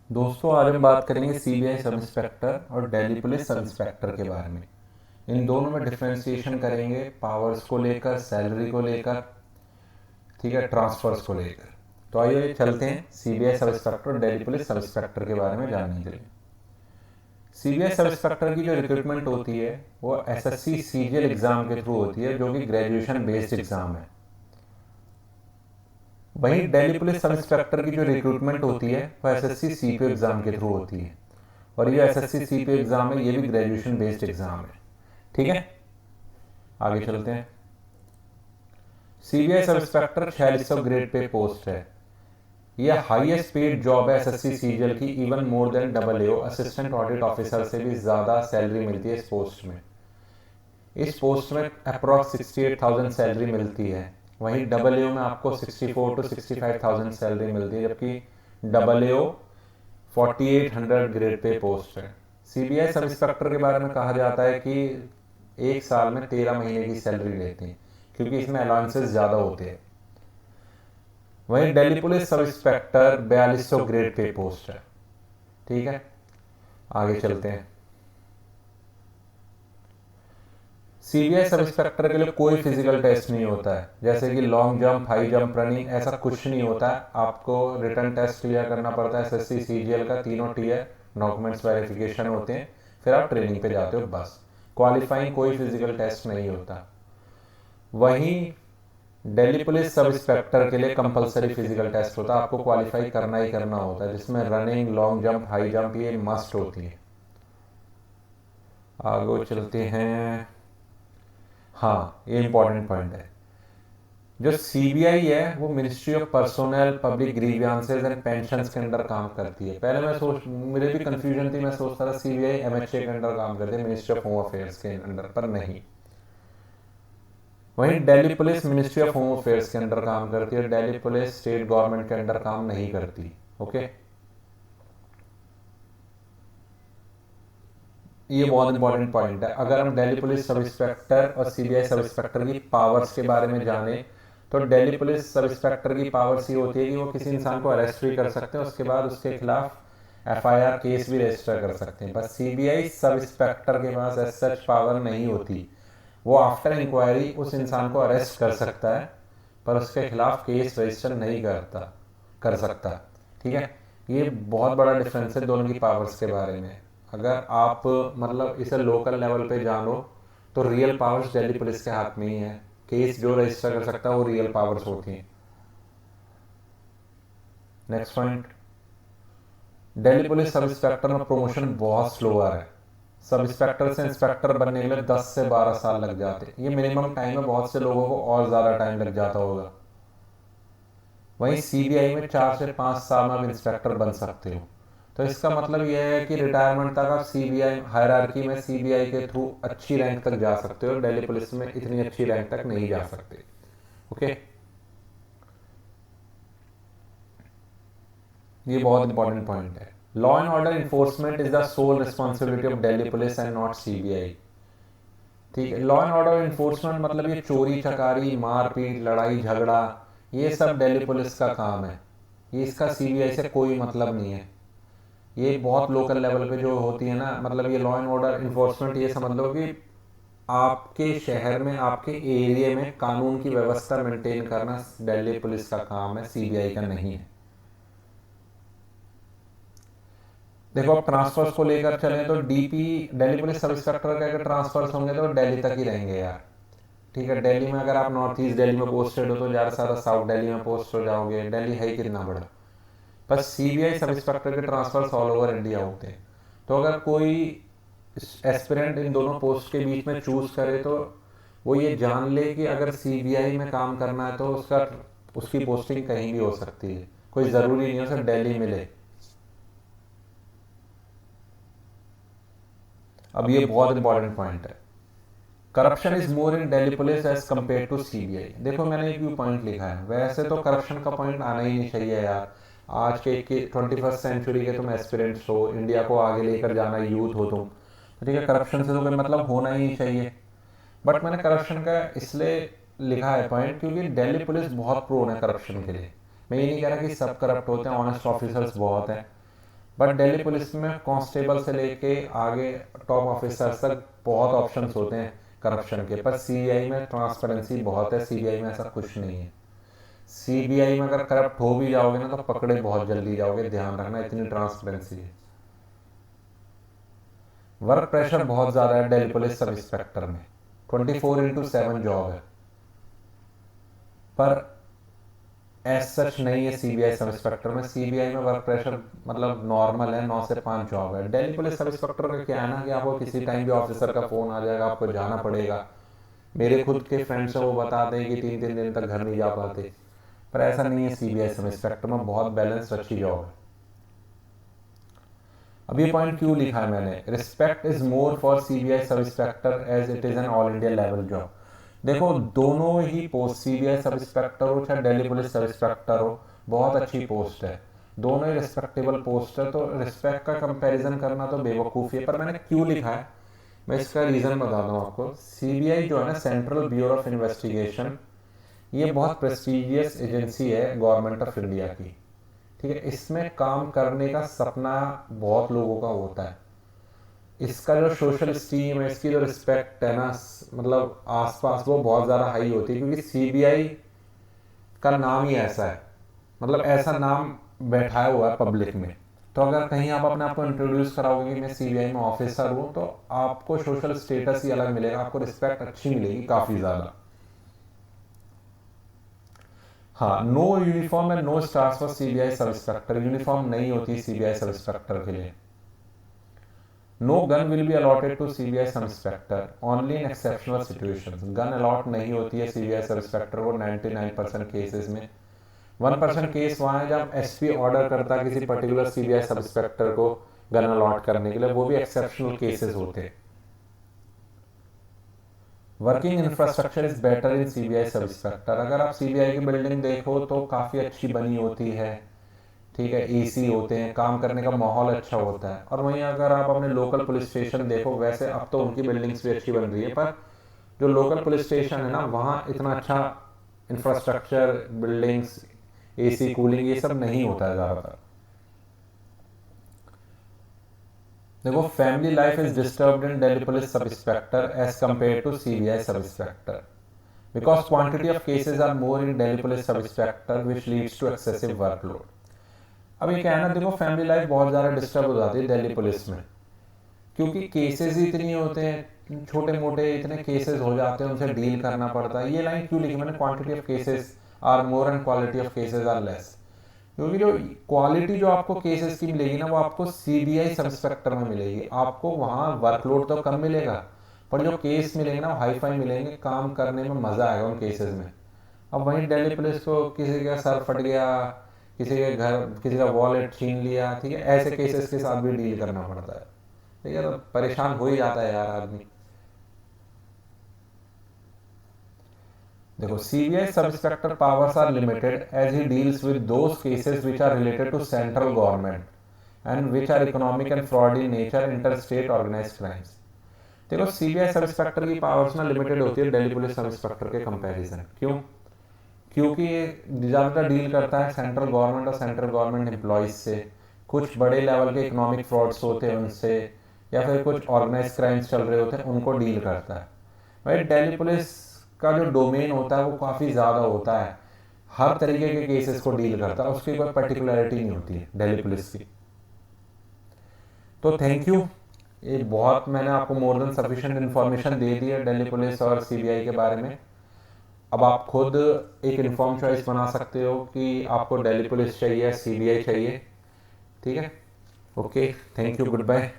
दोस्तों आज हम बात करेंगे सीबीआई सब इंस्पेक्टर और दिल्ली पुलिस सब इंस्पेक्टर के बारे में। इन दोनों में डिफरेंशिएशन करेंगे, पावर्स को लेकर, सैलरी को लेकर, ठीक है, ट्रांसफर्स को लेकर। तो आइए चलते हैं सीबीआई सब इंस्पेक्टर और दिल्ली पुलिस सब इंस्पेक्टर के बारे में जानने के लिए। सीबीआई सब इंस्पेक्टर की जो रिक्रूटमेंट होती है वो एसएससी सीजीएल एग्जाम के थ्रू होती है, जो कि ग्रेजुएशन बेस्ड एग्जाम है। वहीं दिल्ली पुलिस सब इंस्पेक्टर की जो रिक्रूटमेंट होती है वो एसएससी सीपीओ एग्जाम के थ्रू होती है, और ये एसएससी सीपीओ एग्जाम है, ये भी ग्रेजुएशन बेस्ड एग्जाम है। ठीक है, आगे चलते हैं। CBI sub inspector 4600 grade pay post है। यह हाईएस्ट पेड जॉब है एसएससी सीजीएल की, इवन मोर देन डबल एओ असिस्टेंट ऑडिट ऑफिसर से भी ज़्यादा सैलरी मिलती है इस पोस्ट में। इस पोस्ट में अप्रॉक्स 68,000 सैलरी मिलती है। वहीं डबल एओ में आपको 64 टू 65,000 सैलरी मिलती है, जबकि डबल एओ 4800 ग्रेड पे पोस्ट है। सीबीआई सब इंस्पेक्टर के बारे में कहा जाता है कि एक साल में 13 महीने की सैलरी लेते हैं, क्योंकि इसमें अलाउंसेस ज़्यादा होते हैं। वहीं Delhi police sub inspector 4200 grade pay post है। ठीक है, आगे चलते हैं। सीबीआई सब इंस्पेक्टर के लिए कोई फिजिकल टेस्ट नहीं होता है, जैसे कि long jump, high jump, running, ऐसा कुछ नहीं होता है। आपको रिटर्न टेस्ट क्लियर करना पड़ता है एसएससी सीजीएल का, तीनों टीयर, डॉक्यूमेंट्स वेरिफिकेशन होते हैं, फिर आप ट्रेनिंग पे जाते हो, बस। क्वालिफाइंग कोई फिजिकल टेस्ट नहीं होता। वहीं दिल्ली पुलिस सब इंस्पेक्टर के लिए कंपलसरी फिजिकल टेस्ट होता है, आपको क्वालिफाई करना ही करना होता है, जिसमें running, long jump, high jump ये मस्ट होती है। आगे चलते हैं। हाँ, ये इंपॉर्टेंट पॉइंट है। जो सीबीआई है वो ministry of personnel, public grievances and pensions के अंडर काम करती है। पहले मुझे भी कंफ्यूजन थी, मैं सोचता था सीबीआई एमएचए के अंडर काम करती है, मिनिस्ट्री ऑफ होम अफेयर्स के अंडर, पर नहीं। वहीं Delhi police ministry of home affairs के अंडर काम करती है, दिल्ली पुलिस स्टेट गवर्नमेंट के अंडर काम नहीं करती। ओके, ये बहुत इंपॉर्टेंट पॉइंट है। अगर हम दिल्ली पुलिस सब इंस्पेक्टर और सीबीआई सब इंस्पेक्टर की पावर्स के बारे में जाने, तो दिल्ली पुलिस सब इंस्पेक्टर की पावर्स ये होती है कि वो किसी इंसान को अरेस्ट भी कर सकते हैं, उसके बाद उसके खिलाफ एफआईआर केस भी रजिस्टर कर सकते हैं। बस सीबीआई सब इंस्पेक्टर के पास एज सच पावर नहीं होती। वो आफ्टर इंक्वायरी उस इंसान को अरेस्ट कर सकता है, पर उसके खिलाफ केस रजिस्टर नहीं कर सकता। ठीक है, ये बहुत बड़ा डिफरेंस है दोनों की पावर्स के बारे में। अगर आप मतलब इसे लोकल लेवल पे जानो, तो रियल पावर्स दिल्ली पुलिस के हाथ में ही है। केस जो रजिस्टर कर सकता है वो रियल पावर्स होती हैं। Next point, Delhi police sub inspector में प्रमोशन बहुत स्लोअर है। सब इंस्पेक्टर से इंस्पेक्टर बनने के लिए 10 से 12 साल लग जाते हैं। ये मिनिमम टाइम है, बहुत से लोगों को और ज़्यादा टाइम लग जाता होगा। वहीं सीबीआई में 4 से 5 साल में आप इंस्पेक्टर बन सकते हो। तो इसका मतलब यह है कि रिटायरमेंट तक आप सीबीआई हायरार्की में सीबीआई के थ्रू अच्छी रैंक तक जा सकते हो, दिल्ली पुलिस में इतनी अच्छी रैंक तक नहीं जा सकते। ओके, ये बहुत इंपॉर्टेंट पॉइंट है। Law and order enforcement is the sole responsibility of Delhi police and not CBI. ठीक है, लॉ एंड ऑर्डर इन्फोर्समेंट मतलब ये चोरी चकारी, मारपीट, लड़ाई झगड़ा, ये सब दिल्ली पुलिस का काम है। ये इसका सीबीआई से कोई मतलब नहीं है। ये बहुत लोकल लेवल पे जो होती है ना, मतलब ये लॉ एंड ऑर्डर इन्फोर्समेंट, ये समझ लो कि आपके शहर में, आपके एरिया में कानून की व्यवस्था मेंटेन करना दिल्ली पुलिस का काम है, सीबीआई का नहीं है। देखो, अब ट्रांसफर्स को लेकर चले तो DP, Delhi police sub inspector के अगर ट्रांसफर्स होंगे तो दिल्ली तक ही रहेंगे यार। ठीक है, दिल्ली में अगर आप नॉर्थ ईस्ट दिल्ली में पोस्टेड हो तो ज़्यादा से ज़्यादा साउथ दिल्ली में पोस्ट हो जाओगे। दिल्ली है ही कितना बड़ा। बस सीबीआई सब इंस्पेक्टर के ट्रांसफर्स ऑल ओवर इंडिया होते हैं। तो अगर कोई एस्पिरेंट इन दोनों पोस्ट के बीच में चूज करे तो वो ये जान ले कि अगर सीबीआई में काम करना है तो उसकी पोस्टिंग कहीं भी हो सकती है, कोई ज़रूरी नहीं है उसे दिल्ली मिले। अब ये बहुत इंपॉर्टेंट पॉइंट है। Corruption is more in Delhi police as compare to CBI. देखो, मैंने एक व्यू पॉइंट लिखा है, वैसे तो करप्शन का पॉइंट आना ही नहीं चाहिए यार। आज के 21st सेंचुरी के तुम एस्पिरेंट्स हो, इंडिया को आगे लेकर जाना यूथ हो तुम, तो ठीक है, करप्शन से तो कोई मतलब होना ही नहीं चाहिए। बट मैंने करप्शन का इसलिए लिखा है पॉइंट क्योंकि दिल्ली पुलिस बहुत प्रोन है करप्शन के लिए। मैं ये नहीं कह रहा कि सब करप्ट होते हैं, ऑनेस्ट ऑफिसर्स बहुत हैं, बट दिल्ली पुलिस में कांस्टेबल से लेके आगे टॉप ऑफिसर्स तक बहुत ऑप्शंस होते हैं करप्शन के, पर सीबीआई में ट्रांसपेरेंसी बहुत है, सीबीआई में ऐसा कुछ नहीं है। सीबीआई में अगर करप्ट हो भी जाओगे ना तो पकड़े बहुत जल्दी जाओगे, ध्यान रखना, इतनी ट्रांसपेरेंसी है। वर्क प्रेशर बहुत ज़्यादा है दिल्ली पुलिस सब इंस्पेक्टर में, 24/7 जॉब है, पर एज सच नहीं है सीबीआई सब इंस्पेक्टर में। सीबीआई में वर्क प्रेशर मतलब नॉर्मल है, 9 से 5 जॉब है। दिल्ली पुलिस सब इंस्पेक्टर का क्या है ना कि आपको किसी टाइम भी ऑफिसर का फ़ोन आ जाएगा, आपको जाना पड़ेगा। मेरे खुद के फ्रेंड्स हैं, वो बताते हैं कि 3-3 दिन तक घर नहीं जा पाते, पर ऐसा नहीं है सीबीआई सब इंस्पेक्टर में, बहुत बैलेंस अच्छी जॉब है। अब ये पॉइंट क्यों लिखा है मैंने, respect is more for CBI sub inspector as it is an all India level job. देखो दोनों ही पोस्ट, सीबीआई सब इंस्पेक्टर हो चाहे दिल्ली पुलिस सब इंस्पेक्टर हो, बहुत अच्छी पोस्ट है, दोनों ही रिस्पेक्टेबल पोस्ट है, तो रिस्पेक्ट का कंपैरिजन करना तो बेवकूफ़ी है। पर मैंने क्यों लिखा है, मैं इसका रीज़न बताता हूँ आपको। सीबीआई जो है ना, सेंट्रल ब्यूरो ऑफ इन्वेस्टिगेशन, ये बहुत प्रेस्टिजियस एजेंसी है गवर्नमेंट ऑफ इंडिया की, ठीक है। इसमें काम करने का सपना बहुत लोगों का होता है। इसका जो सोशल स्टीम है, इसकी जो रिस्पेक्ट है ना, मतलब आसपास वो बहुत ज़्यादा हाई होती है, क्योंकि सीबीआई का नाम ही ऐसा है, मतलब ऐसा नाम बैठाया हुआ है पब्लिक में। तो अगर कहीं आप अपने आप को इंट्रोड्यूस कराओगे कि मैं सीबीआई में ऑफिसर हूँ, तो आपको सोशल स्टेटस ही अलग मिलेगा, आपको रिस्पेक्ट अच्छी मिलेगी काफ़ी ज़्यादा। हाँ, no uniform and no stars for CBI sub inspector, uniform नहीं होती सीबीआई सब इंस्पेक्टर के लिए। No gun will be allotted to CBI sub inspector only in exceptional situations, gun allot नहीं होती है सीबीआई सब इंस्पेक्टर को 99% cases में। 1% case वहाँ है जब एसपी ऑर्डर करता है किसी पर्टिकुलर सीबीआई सब इंस्पेक्टर को गन अलॉट करने के लिए, वो भी एक्सेप्शनल केसेस होते हैं। Working infrastructure is better in CBI sub inspector, अगर आप सीबीआई की बिल्डिंग देखो तो काफ़ी अच्छी बनी होती है, ठीक है, एसी होते हैं, काम करने का माहौल अच्छा होता है। और वहीं अगर आप अपने लोकल पुलिस स्टेशन देखो, वैसे अब तो उनकी बिल्डिंग्स भी अच्छी बन रही है, पर जो लोकल पुलिस स्टेशन है ना, वहाँ इतना अच्छा इंफ्रास्ट्रक्चर, बिल्डिंग्स, एसी, कूलिंग, ये सब नहीं होता है ज़्यादातर। देखो, family life is disturbed in Delhi police sub inspector as compare to CBI sub inspector, because quantity of cases are more in Delhi police sub inspector which leads to excessive workload. अब ये क्या है ना, देखो फैमिली लाइफ बहुत ज़्यादा disturb हो जाती है दिल्ली पुलिस में, क्योंकि केसेस ही इतनी होते हैं, छोटे मोटे इतने केसेस हो जाते हैं, उनसे डील करना पड़ता है। ये लाइन क्यों लिखी मैंने, quantity of cases are more and quality of cases are less, क्योंकि जो क्वालिटी जो आपको केसेस की मिलेगी ना, वो आपको सीबीआई सब इंस्पेक्टर में मिलेगी। आपको वहाँ वर्कलोड तो कम मिलेगा, पर जो केस मिलेंगे ना, हाई फाई मिलेंगे, काम करने में मज़ा आएगा उन केसेस में। अब वहीं दिल्ली पुलिस को किसी का सर फट गया, किसी के घर, किसी का वॉलेट छीन लिया, ठीक है, ऐसे केसेस के साथ भी डील करना पड़ता है, ठीक है, तो परेशान हो ही जाता है यार आदमी। देखो, CBI sub inspector powers are limited as he deals with those cases which are related to central government and which are economic and fraud in nature, inter state organised crimes. देखो, सीबीआई सब इंस्पेक्टर की powers ना limited होती है Delhi police sub inspector के comparison. क्यों? क्योंकि ये ज़्यादातर डील करता है सेंट्रल गवर्नमेंट और सेंट्रल गवर्नमेंट एम्प्लॉयज़ से, कुछ बड़े लेवल के इकोनॉमिक फ्रॉड्स होते हैं उनसे, या फिर कुछ ऑर्गेनाइज क्राइम्स चल रहे होते हैं, उनको डील करता है। भाई दिल्ली पुलिस का जो डोमेन होता है वो काफ़ी ज़्यादा होता है, हर तरीके के केसेस को डील करता है, उसकी कोई पर्टिकुलरिटी नहीं होती है दिल्ली पुलिस की। तो थैंक यू, ये बहुत मैंने आपको मोर देन सफिशिएंट इन्फॉर्मेशन दे दी है दिल्ली पुलिस और सीबीआई के बारे में। अब आप खुद एक इन्फॉर्म चॉइस बना सकते हो कि आपको दिल्ली पुलिस चाहिए या सीबीआई चाहिए, ठीक है। Okay, thank you, good bye.